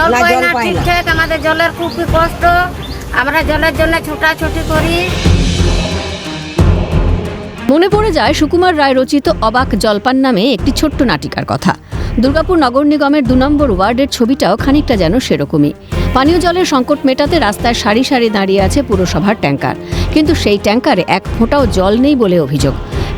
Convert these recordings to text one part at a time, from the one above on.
জল পাই না ঠিকঠাক, আমাদের জলের খুবই কষ্ট, আমরা জলের জন্য ছোটাছুটি করি। মনে পড়ে যায় সুকুমার রায় রচিত অবাক জলপান নামে একটি ছোট্ট নাটিকার কথা। দুর্গাপুর নগর নিগমের 2 নম্বর ওয়ার্ডের ছবিটাও খানিকটা যেন সেরকমই। পানীয় জলের সংকট মেটাতে রাস্তায় সারি সারি দাঁড়িয়ে আছে পুরসভার ট্যাঙ্কার, কিন্তু সেই ট্যাঙ্কারে এক ফোঁটাও জল নেই বলে অভিযোগ।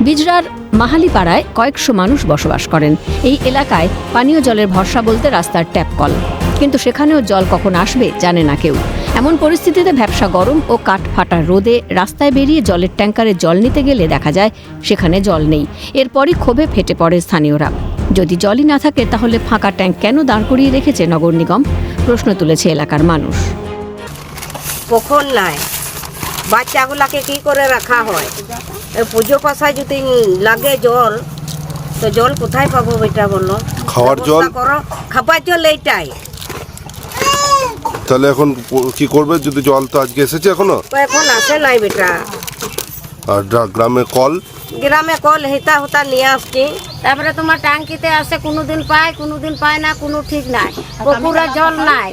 বিজরার মাহালিপাড়ায় কয়েকশো মানুষ বসবাস করেন। এই এলাকায় পানীয় জলের ভরসা বলতে রাস্তার ট্যাপ কল, কিন্তু সেখানেও জল কখন আসবে জানে না কেউ। এমন পরিস্থিতিতে ভ্যাপসা গরম ও কাঠ ফাটা রোদে রাস্তায় বেরিয়ে জলের ট্যাঙ্কারে জল নিতে গেলে দেখা যায় সেখানে জল নেই। এরপরই ক্ষোভে ফেটে পড়ে স্থানীয়রা। যদি জলই না থাকে তাহলে ফাঁকা ট্যাঙ্ক কেন দাঁড় করিয়ে রেখেছে নগর নিগম? প্রশ্ন তুলেছে এলাকার মানুষ। কখন নাই, বাচ্চাগুলাকে কি করে রাখা হয়? পুজো পাশায় যদি লাগে জল, তো জল কোথায় পাবো বেটা বলো? খাওয়ার জল করো, খাবার জল এইটাই। তাহলে এখন কি করবে? যদি জল তো আজকে এসেছে এখনো, এখন আসে নাই বেটা। আর গ্রামে কল হেতা হতা নিয়ে আসছি, তারপরে তোমার টাঙ্কিতে আসে, কোনোদিন পায় না, কোনো ঠিক নাই। পুকুরে জল নাই,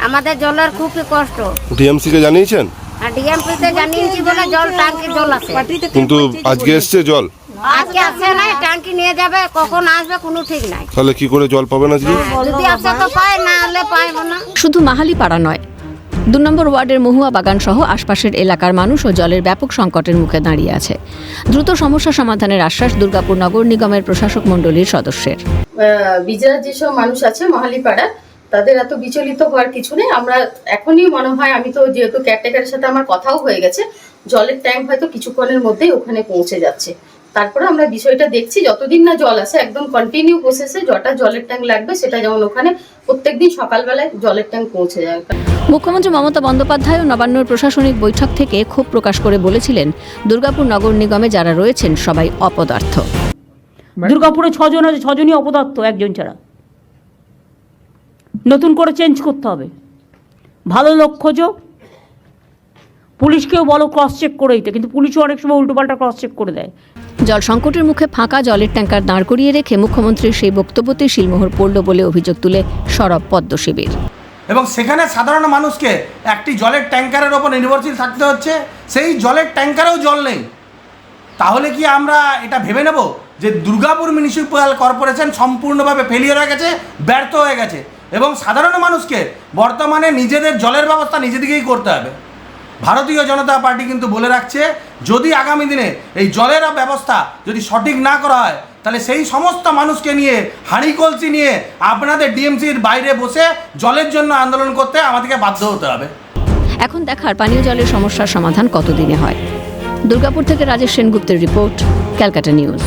আমাদের জলের খুবই কষ্ট। ডিএমসি কে জানিয়েছেন? আর ডিএমপিতে জানিয়েছি বলে জল টাঙ্কি জল আছে, কিন্তু আজকে এসছে জল, আজকে আসে নাই। টাঙ্কি নিয়ে যাবে, কখন আসবে কোনো ঠিক নাই। তাহলে কি করে জল পাবেন আজকে? যদি আসে তো পায়, না হলে পাইব না। শুধু মাহালিপাড়া নয়, 2 নম্বর ওয়ার্ডের মহুয়া বাগান সহ আশপাশের এলাকার মানুষও জলের ব্যাপক সংকটের মুখে দাঁড়িয়ে আছে। দ্রুত সমস্যা সমাধানের আশ্বাস দুর্গাপুর নগর নিগমের প্রশাসক মণ্ডলীর সদস্যের। বিজরার যেসব মানুষ আছে মাহালিপাড়া, তাদের এত বিচলিত হওয়ার কিছু নেই। আমরা এখনই মনে হয়, আমি তো যেহেতু কেয়ারটেকারের সাথে আমার কথাও হয়ে গেছে, জলের ট্যাঙ্ক হয়তো কিছুক্ষণের মধ্যেই ওখানে পৌঁছে যাচ্ছে। তারপরে আমরা বিষয়টা দেখছি, যতদিন না জল আসে একদম কন্টিনিউ প্রসেসে যটা জলের ট্যাঙ্ক লাগবে সেটা যেমন ওখানে প্রত্যেকদিন সকালবেলায় জলের ট্যাঙ্ক পৌঁছে যায়। মুখ্যমন্ত্রী মমতা বন্দ্যোপাধ্যায় ও নবান্নর প্রশাসনিক বৈঠক থেকে ক্ষোভ প্রকাশ করে বলেছিলেন, দুর্গাপুর নগর নিগমে যারা রয়েছেন সবাই অপদার্থ। দুর্গাপুরে 6 জন আছে, 6 জনই অপদার্থ, একজন ছাড়া। নতুন করে চেঞ্জ করতে হবে, ভালো লোক খোঁজো, পুলিশকেও বলো ক্রস চেক করে দিতে, কিন্তু পুলিশও অনেক সময় উল্টোপাল্টা ক্রস চেক করে দেয়। জল সংকটের মুখে ফাঁকা জলের ট্যাঙ্কার দাঁড় করিয়ে রেখে মুখ্যমন্ত্রীর সেই বক্তব্যতে শিলমোহর পড়ল বলে অভিযোগ তুলে সরব পদ্ম শিবির। এবং সেখানে সাধারণ মানুষকে একটি জলের ট্যাঙ্কারের ওপর নির্ভরশীল থাকতে হচ্ছে, সেই জলের ট্যাঙ্কারেও জল নেই। তাহলে কি আমরা এটা ভেবে নেব যে দুর্গাপুর মিউনিসিপ্যাল কর্পোরেশন সম্পূর্ণভাবে ফেলিয়ার হয়ে গেছে, ব্যর্থ হয়ে গেছে, এবং সাধারণ মানুষকে বর্তমানে নিজেদের জলের ব্যবস্থা নিজেদিকেই করতে হবে? ভারতীয় জনতা পার্টি কিন্তু বলে রাখছে, যদি আগামী দিনে এই জলের ব্যবস্থা যদি সঠিক না করা হয়, তাহলে সেই সমস্ত মানুষকে নিয়ে হাঁড়ি কলসি নিয়ে আপনাদের ডিএমসির বাইরে বসে জলের জন্য আন্দোলন করতে আমাদেরকে বাধ্য হতে হবে। এখন দেখার পানীয় জলের সমস্যার সমাধান কতদিনে হয়। দুর্গাপুর থেকে রাজেশ সেনগুপ্তের রিপোর্ট, ক্যালকাটা নিউজ।